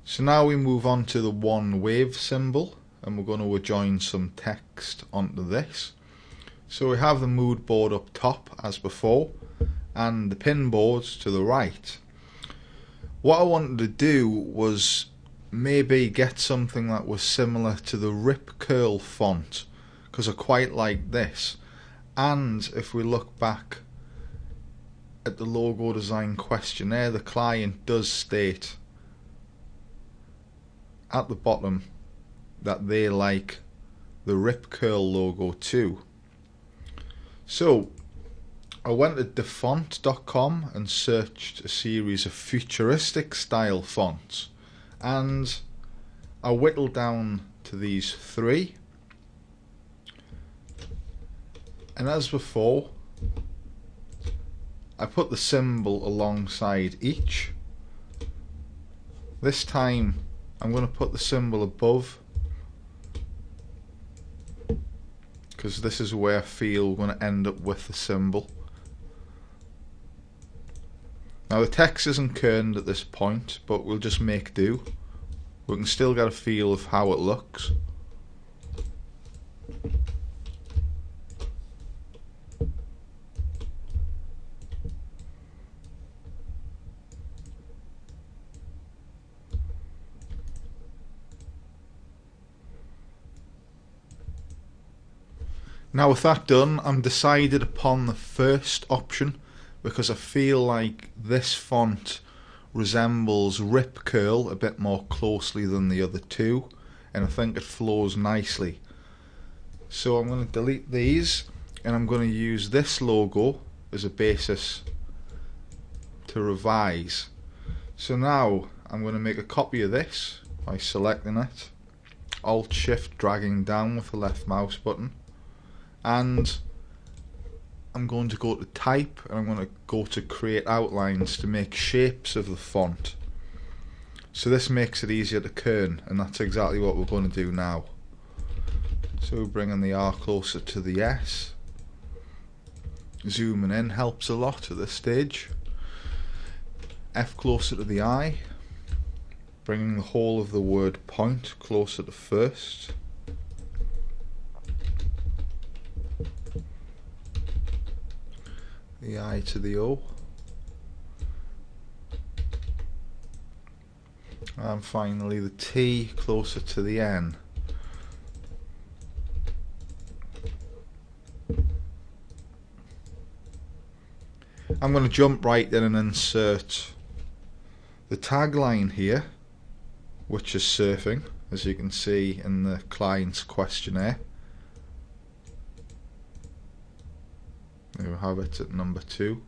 So now we move on to the one wave symbol, and we're going to adjoin some text onto this. So we have the mood board up top as before, and the pin boards to the right. What I wanted to do was maybe get something that was similar to the Rip Curl font, because I quite like this. And if we look back at the logo design questionnaire, the client does state at the bottom that they like the Rip Curl logo too. So I went to dafont.com and searched a series of futuristic style fonts, and I whittled down to these three. And as before, I put the symbol alongside each. This time I'm going to put the symbol above, because this is where I feel we're going to end up with the symbol. Now the text isn't kerned at this point, but we'll just make do. We can still get a feel of how it looks. Now with that done, I'm decided upon the first option because I feel like this font resembles Rip Curl a bit more closely than the other two, and I think it flows nicely. So I'm going to delete these, and I'm going to use this logo as a basis to revise. So now I'm going to make a copy of this by selecting it, Alt Shift dragging down with the left mouse button, and I'm going to go to type, and I'm going to go to create outlines to make shapes of the font. So this makes it easier to kern, and that's exactly what we're going to do now. So bringing the R closer to the S, zooming in helps a lot at this stage. F closer to the I, bringing the whole of the word point closer to first. The I to the O, and finally the T closer to the N. I'm going to jump right in and insert the tagline here, which is surfing, as you can see in the client's questionnaire. There we have it at number 2.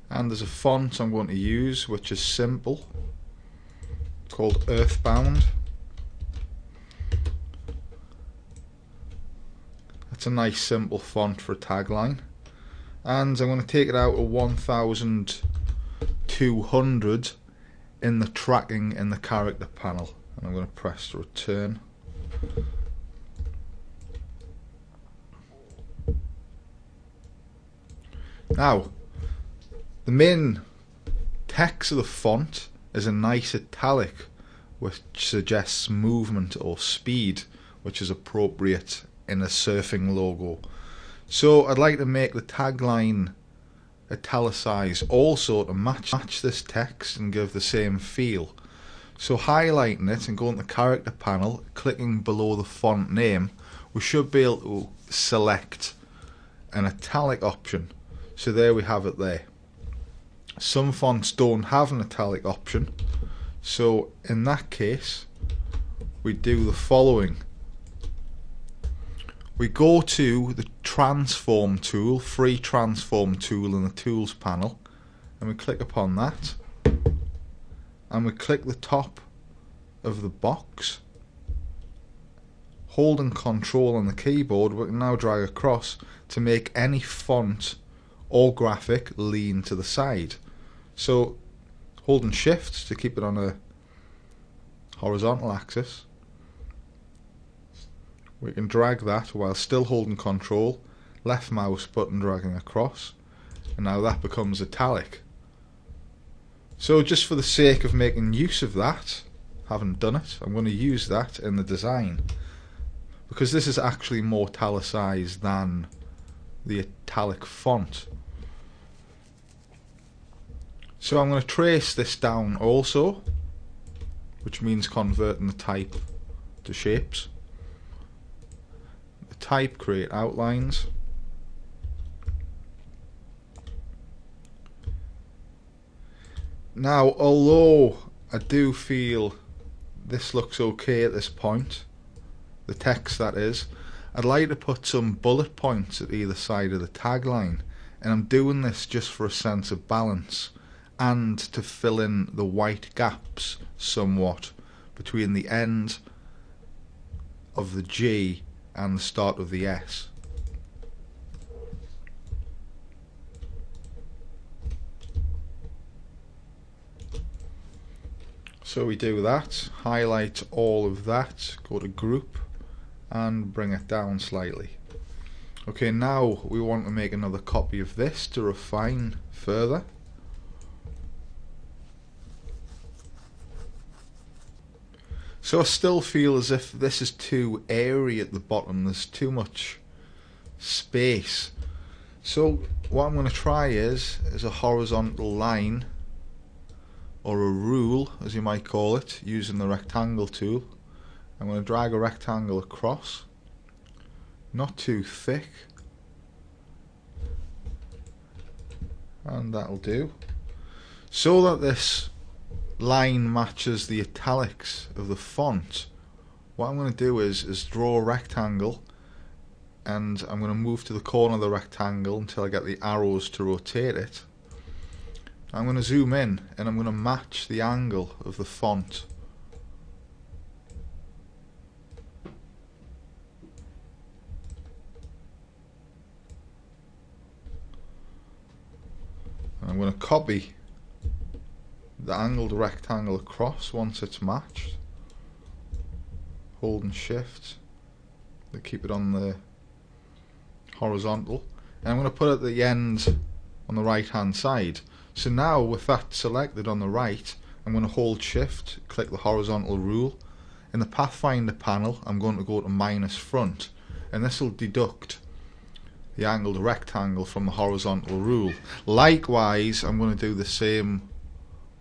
And there's a font I'm going to use which is simple, called Earthbound. That's a nice simple font for a tagline. And I'm going to take it out to 1200 in the tracking in the character panel, and I'm going to press return. Now the main text of the font is a nice italic which suggests movement or speed, which is appropriate in a surfing logo. So I'd like to make the tagline italicize also to match this text and give the same feel. So highlighting it and going to the character panel, clicking below the font name, we should be able to select an italic option. So there we have it there. Some fonts don't have an italic option, so in that case we do the following. We go to the transform tool, free transform tool in the tools panel, and we click upon that, and we click the top of the box. Holding Control on the keyboard, we can now drag across to make any font or graphic lean to the side. So holding Shift to keep it on a horizontal axis, we can drag that while still holding Control left mouse button dragging across, and now that becomes italic. So just for the sake of making use of that, haven't done it, I'm going to use that in the design, because this is actually more italicized than the italic font. So I'm going to trace this down also, which means converting the type to shapes. The type, create outlines. Now, although I do feel this looks okay at this point, the text that is, I'd like to put some bullet points at either side of the tagline, and I'm doing this just for a sense of balance and to fill in the white gaps somewhat between the end of the G and the start of the S. So we do that, highlight all of that, go to group and bring it down slightly. Okay, now we want to make another copy of this to refine further. So I still feel as if this is too airy at the bottom, there's too much space. So what I'm going to try is a horizontal line, or a rule as you might call it, using the rectangle tool. I'm going to drag a rectangle across, not too thick, and that'll do, so that this line matches the italics of the font. What I'm going to do is draw a rectangle, and I'm going to move to the corner of the rectangle until I get the arrows to rotate it. I'm going to zoom in and I'm going to match the angle of the font. And I'm going to copy the angled rectangle across once it's matched, holding shift to keep it on the horizontal, and I'm going to put it at the end on the right hand side. So now with that selected on the right, I'm going to hold shift, click the horizontal rule. In the Pathfinder panel I'm going to go to minus front, and this will deduct the angled rectangle from the horizontal rule. Likewise, I'm going to do the same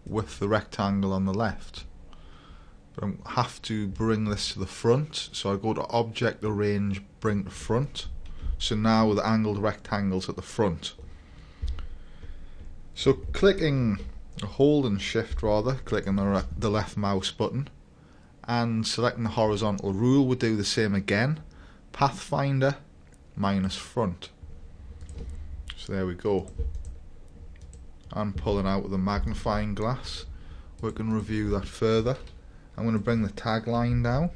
with the rectangle on the left, but I have to bring this to the front, so I go to object, arrange, bring to front. So now the angled rectangle's at the front. So holding shift rather, clicking the left mouse button and selecting the horizontal rule, we'll do the same again. Pathfinder minus front. So there we go. And pulling out with a magnifying glass, we can review that further. I'm going to bring the tagline down,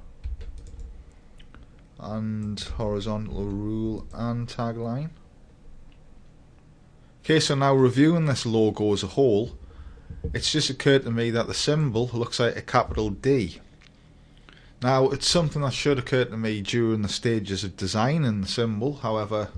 and horizontal rule and tagline. Okay, so now reviewing this logo as a whole, it's just occurred to me that the symbol looks like a capital D. Now, it's something that should occur to me during the stages of designing the symbol, however,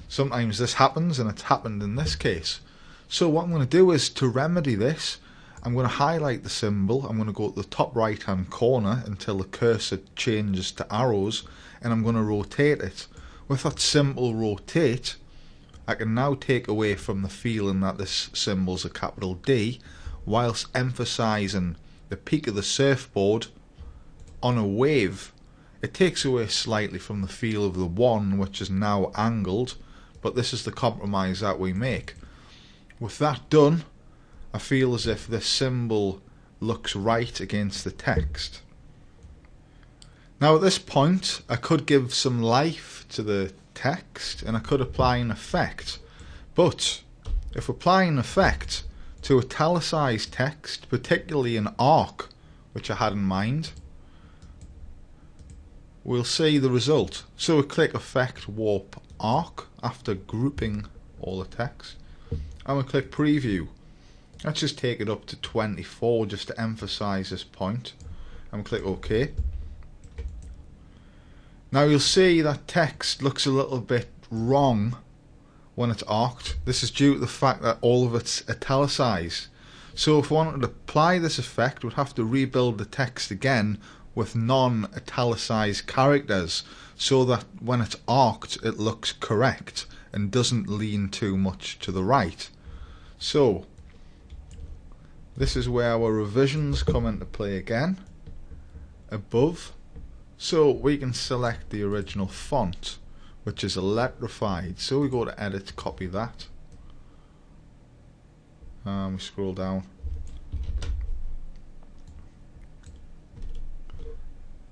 sometimes this happens, and it's happened in this case. So what I'm going to do is, to remedy this, I'm going to highlight the symbol, I'm going to go to the top right hand corner until the cursor changes to arrows, and I'm going to rotate it. With that simple rotate, I can now take away from the feeling that this symbol's a capital D, whilst emphasising the peak of the surfboard on a wave. It takes away slightly from the feel of the one, which is now angled, but this is the compromise that we make. With that done, I feel as if this symbol looks right against the text. Now at this point, I could give some life to the text and I could apply an effect, but if applying an effect to italicized text, particularly an arc, which I had in mind, we'll see the result. So we click Effect, Warp, Arc after grouping all the text, and we click Preview. Let's just take it up to 24 just to emphasize this point, and we click OK. Now you'll see that text looks a little bit wrong when it's arced. This is due to the fact that all of it's italicized. So if we wanted to apply this effect, we'd have to rebuild the text again with non-italicized characters, so that when it's arced it looks correct and doesn't lean too much to the right. So this is where our revisions come into play again, above. So we can select the original font, which is electrified. So we go to edit, copy that, we scroll down,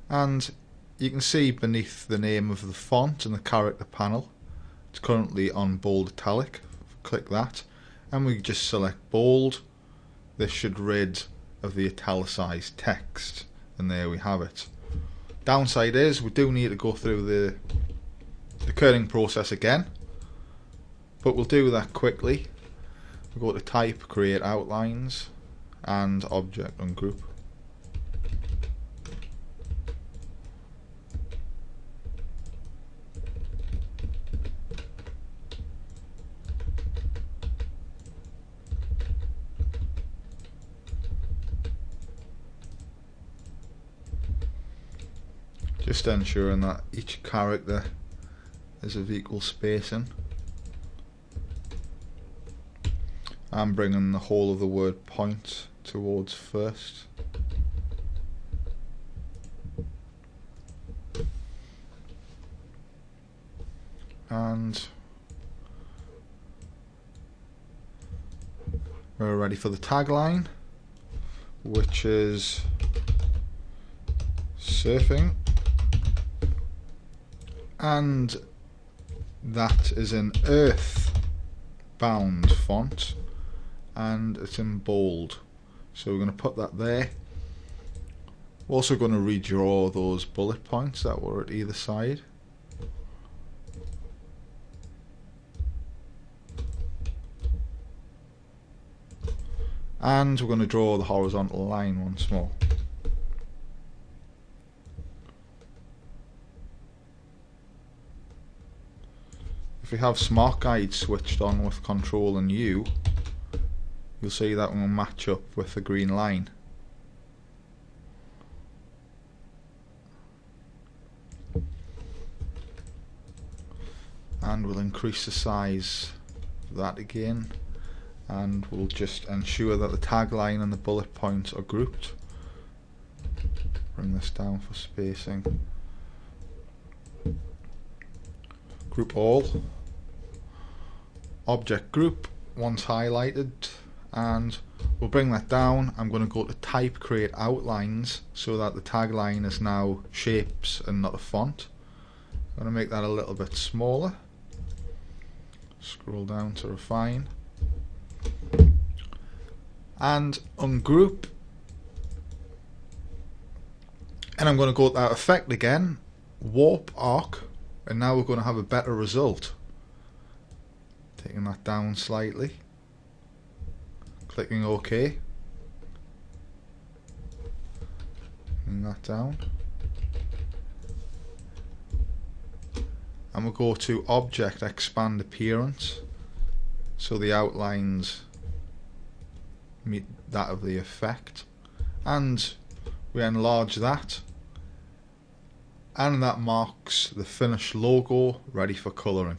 and you can see beneath the name of the font in the character panel, it's currently on bold italic. Click that and we just select bold. This should rid of the italicized text, and there we have it. Downside is we do need to go through the kerning process again, but we'll do that quickly. We'll go to type, create outlines, and object ungroup. Just ensuring that each character is of equal spacing. I'm bringing the whole of the word point towards first. And we're ready for the tagline, which is surfing, and that is in earthbound font and it's in bold, so we're going to put that there. We're also going to redraw those bullet points that were at either side. And we're going to draw the horizontal line once more. If we have Smart Guide switched on with Control and U, you'll see that will match up with the green line. And we'll increase the size of that again, and we'll just ensure that the tagline and the bullet points are grouped. Bring this down for spacing. Group all. Object group once highlighted, and we'll bring that down. I'm going to go to type, create outlines, so that the tagline is now shapes and not a font. I'm going to make that a little bit smaller. Scroll down to refine and ungroup, and I'm going to go to that effect again, warp arc, and now we're going to have a better result. Taking that down slightly, clicking OK, bring that down, and we'll go to object, expand appearance, so the outlines meet that of the effect, and we enlarge that, and that marks the finished logo ready for colouring.